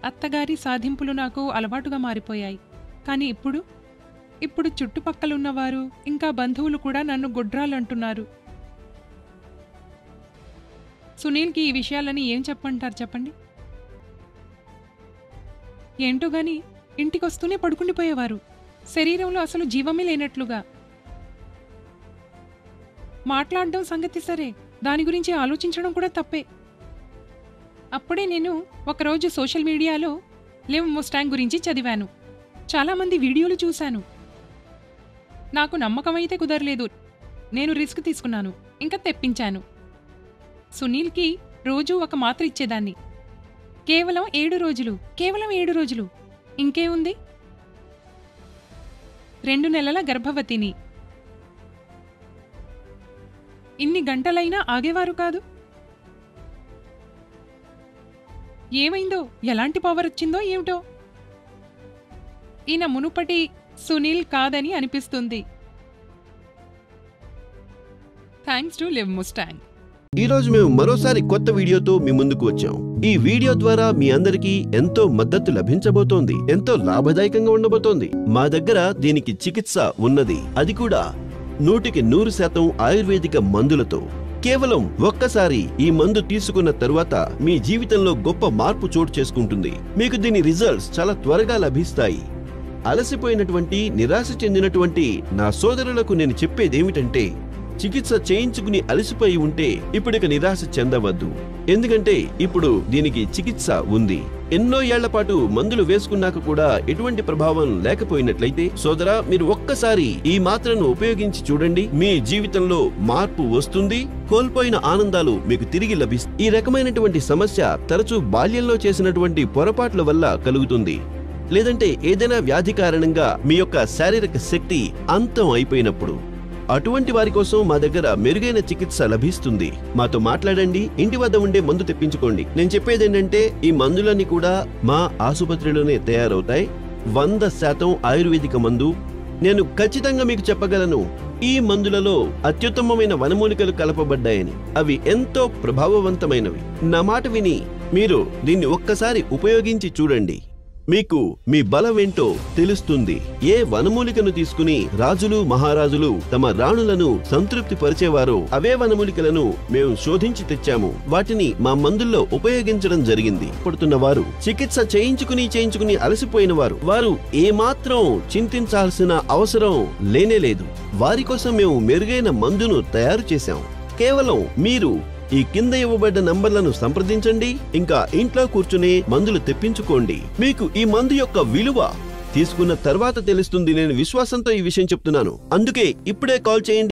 అత్తగారి సాధింపులు నాకు అలవాటుగా మారిపోయాయి. కానీ ఇప్పుడు చుట్టుపక్కలున్నవారు ఇంకా బంధువులు కూడా నన్ను గొడ్రాలంటున్నారు. సునీల్కి ఈ విషయాలని ఏం చెప్పంటారు చెప్పండి? ఏంటో గాని ఇంటికొస్తూనే పడుకుండిపోయేవారు. శరీరంలో అసలు జీవమే లేనట్లుగా. మాట్లాడడం సంగతి సరే, దాని గురించి ఆలోచించడం కూడా తప్పే. అప్పుడే నేను ఒకరోజు సోషల్ మీడియాలో లివ్ ముస్టాంగ్ గురించి చదివాను. చాలామంది వీడియోలు చూశాను. నాకు నమ్మకమైతే కుదరలేదు. నేను రిస్క్ తీసుకున్నాను. ఇంకా తెప్పించాను. సునీల్కి రోజూ ఒక మాత్ర ఇచ్చేదాన్ని. కేవలం 7 రోజులు. కేవలం 7 రోజులు. ఇంకేముంది? 2 నెలల గర్భవతిని. ఇన్ని గంటలైనా ఆగేవారు కాదు. ఏమైందో, ఎలాంటి పవర్ వచ్చిందో ఏమిటో. ఈయన మునుపటి సునీల్ కాదని అనిపిస్తుంది. Thanks to live Mustang. ఈ రోజు మేము మరోసారి కొత్త వీడియోతో మీ ముందుకు వచ్చాం. ఈ వీడియో ద్వారా మీ అందరికీ ఎంతో మద్దతు లభించబోతోంది. ఎంతో లాభదాయకంగా ఉండబోతోంది. మా దగ్గర దీనికి చికిత్స ఉన్నది. అది కూడా 100% ఆయుర్వేదిక మందులతో. కేవలం ఒక్కసారి ఈ మందు తీసుకున్న తరువాత మీ జీవితంలో గొప్ప మార్పు చోటు చేసుకుంటుంది. మీకు దీని రిజల్ట్స్ చాలా త్వరగా లభిస్తాయి. అలసిపోయినటువంటి, నిరాశ చెందినటువంటి నా సోదరులకు నేను చెప్పేదేమిటంటే, చికిత్స చేయించుకుని అలసిపోయి ఉంటే ఇప్పుడిక నిరాశ చెందవద్దు. ఎందుకంటే ఇప్పుడు దీనికి చికిత్స ఉంది. ఎన్నో ఏళ్ల పాటు మందులు వేసుకున్నాక కూడా ఎటువంటి ప్రభావం లేకపోయినట్లయితే సోదరా, మీరు ఒక్కసారి ఈ మాత్రను ఉపయోగించి చూడండి. మీ జీవితంలో మార్పు వస్తుంది. కోల్పోయిన ఆనందాలు మీకు తిరిగి లభిస్తాయి. ఈ రకమైనటువంటి సమస్య తరచూ బాల్యంలో చేసినటువంటి పొరపాట్ల వల్ల కలుగుతుంది. లేదంటే ఏదైనా వ్యాధి కారణంగా మీ యొక్క శారీరక శక్తి అంతం అయిపోయినప్పుడు. అటువంటి వారి కోసం మా దగ్గర మెరుగైన చికిత్స లభిస్తుంది. మాతో మాట్లాడండి. ఇంటి వద్ద ఉండే మందు తెప్పించుకోండి. నేను చెప్పేదేంటంటే, ఈ మందులన్నీ కూడా మా ఆసుపత్రిలోనే తయారవుతాయి. 100% ఆయుర్వేదిక మందు. నేను ఖచ్చితంగా మీకు చెప్పగలను, ఈ మందులలో అత్యుత్తమమైన వనమూలికలు కలపబడ్డాయని. అవి ఎంతో ప్రభావవంతమైనవి. నా మాట విని మీరు దీన్ని ఒక్కసారి ఉపయోగించి చూడండి. మీకు మీ బలమేంటో తెలుస్తుంది. ఏ వనమూలికను తీసుకుని రాజులు, మహారాజులు తమ రాణులను సంతృప్తి పరిచేవారో అవే వనమూలికలను మేము శోధించి తెచ్చాము. వాటిని మా మందుల్లో ఉపయోగించడం జరిగింది. పడుతున్నవారు, చికిత్స చేయించుకుని అలసిపోయిన వారు ఏమాత్రం చింతించాల్సిన అవసరం లేనేలేదు. వారి కోసం మేము మెరుగైన మందును తయారు చేశాం. కేవలం మీరు ఈ కింద ఇవ్వబడ్డ నంబర్లను సంప్రదించండి. ఇంకా ఇంట్లో కూర్చునే మందులు తెప్పించుకోండి. మీకు ఈ మందు యొక్క విలువ తీసుకున్న తర్వాత తెలుస్తుంది. నేను విశ్వాసంతో ఈ విషయం చెప్తున్నాను. అందుకే ఇప్పుడే కాల్ చేయండి.